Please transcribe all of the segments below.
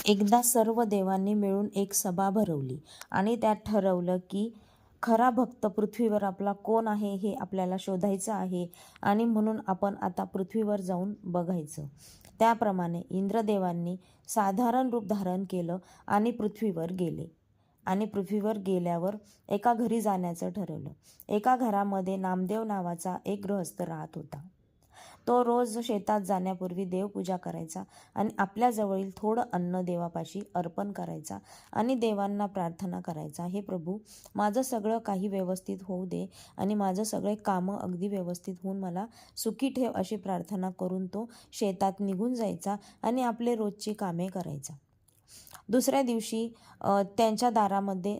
एकदा सर्व देवांनी मिळून एक सभा भरवली आणि त्यात ठरवलं की खरा भक्त पृथ्वीवर आपला कोण आहे हे आपल्याला शोधायचं आहे आणि म्हणून आपण आता पृथ्वीवर जाऊन बघायचं. त्याप्रमाणे इंद्रदेवांनी साधारण रूप धारण केलं आणि पृथ्वीवर गेले. आणि पृथ्वीवर गेल्यावर एका घरी जाण्याचं ठरवलं. एका घरामध्ये नामदेव नावाचा एक गृहस्थ राहत होता. तो रोज शेतात जाण्यापूर्वी देवपूजा करायचा आणि आपल्याजवळील थोडं अन्न देवापाशी अर्पण करायचा आणि देवांना प्रार्थना करायचा, हे प्रभू, माझं सगळं काही व्यवस्थित होऊ दे आणि माझं सगळे कामं अगदी व्यवस्थित होऊन मला सुखी ठेव, अशी प्रार्थना करून तो शेतात निघून जायचा आणि आपले रोजची कामे करायचा. दुसऱ्या दिवशी त्यांच्या दारामध्ये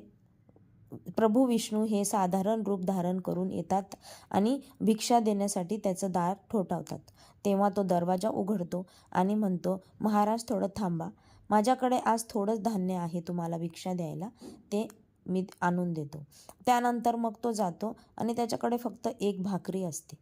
प्रभू विष्णू हे साधारण रूप धारण करून येतात आणि भिक्षा देण्यासाठी त्याचं दार ठोठावतात. तेव्हा तो दरवाजा उघडतो आणि म्हणतो, महाराज थोडं थांबा, माझ्याकडे आज थोडंच धान्य आहे तुम्हाला भिक्षा द्यायला, ते मी आणून देतो. त्यानंतर मग तो जातो आणि त्याच्याकडे फक्त एक भाकरी असते.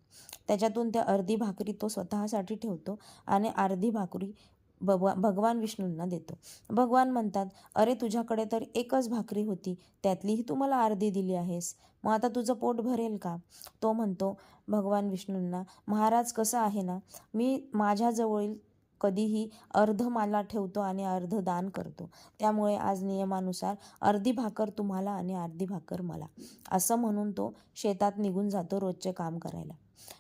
त्याच्यातून त्या अर्धी भाकरी तो स्वतःसाठी ठेवतो आणि अर्धी भाकरी भगवान विष्णूंना देतो. भगवान म्हणतात, अरे तुझ्याकडे तर एकच भाकरी होती, त्यातलीही तू मला अर्धी दिली आहेस, मग आता तुझं पोट भरेल का? तो म्हणतो भगवान विष्णूंना, महाराज कसं आहे ना, मी माझ्याजवळील कधीही अर्ध मला ठेवतो आणि अर्ध दान करतो, त्यामुळे आज नियमानुसार अर्धी भाकर तुम्हाला आणि अर्धी भाकर मला, असं म्हणून तो शेतात निघून जातो रोजचे काम करायला.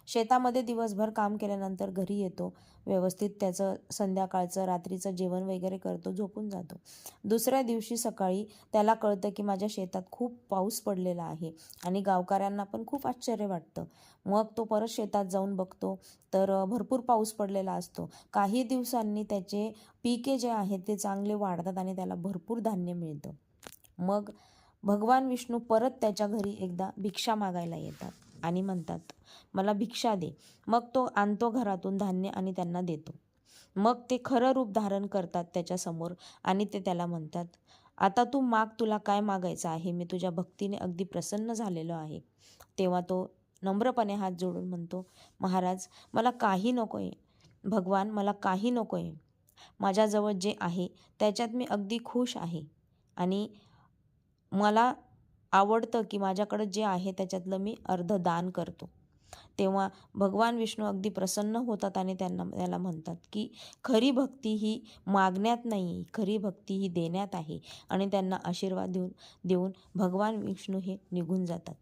शेतामध्ये दिवसभर काम केल्यानंतर घरी येतो, व्यवस्थित त्याचं संध्याकाळचं रात्रीचं जेवण वगैरे करतो, झोपून जातो. दुसऱ्या दिवशी सकाळी त्याला कळतं की माझ्या शेतात खूप पाऊस पडलेला आहे आणि गावकऱ्यांना पण खूप आश्चर्य वाटतं. मग तो परत शेतात जाऊन बघतो तर भरपूर पाऊस पडलेला असतो. काही दिवसांनी त्याचे पिके जे आहेत ते चांगले वाढतात आणि त्याला भरपूर धान्य मिळतं. मग भगवान विष्णू परत त्याच्या घरी एकदा भिक्षा मागायला येतात आणि म्हणतात, मला भिक्षा दे. मग तो आणतो घरातून धान्य आणि त्यांना देतो. मग ते खरं रूप धारण करतात त्याच्यासमोर आणि ते त्याला म्हणतात, आता तू माग, तुला काय मागायचं आहे, मी तुझ्या भक्तीने अगदी प्रसन्न झालेलो आहे. तेव्हा तो नम्रपणे हात जोडून म्हणतो, महाराज मला काही नको आहे, भगवान मला काही नको आहे, माझ्याजवळ जे आहे त्याच्यात मी अगदी खुश आहे आणि मला आवडतं की माझ्याकडं जे आहे त्याच्यातलं मी अर्ध दान करतो. तेव्हा भगवान विष्णू अगदी प्रसन्न होतात आणि त्याला म्हणतात की खरी भक्ती ही मागण्यात नाही, खरी भक्ती ही देण्यात आहे, आणि त्यांना आशीर्वाद देऊन भगवान विष्णू हे निघून जातात.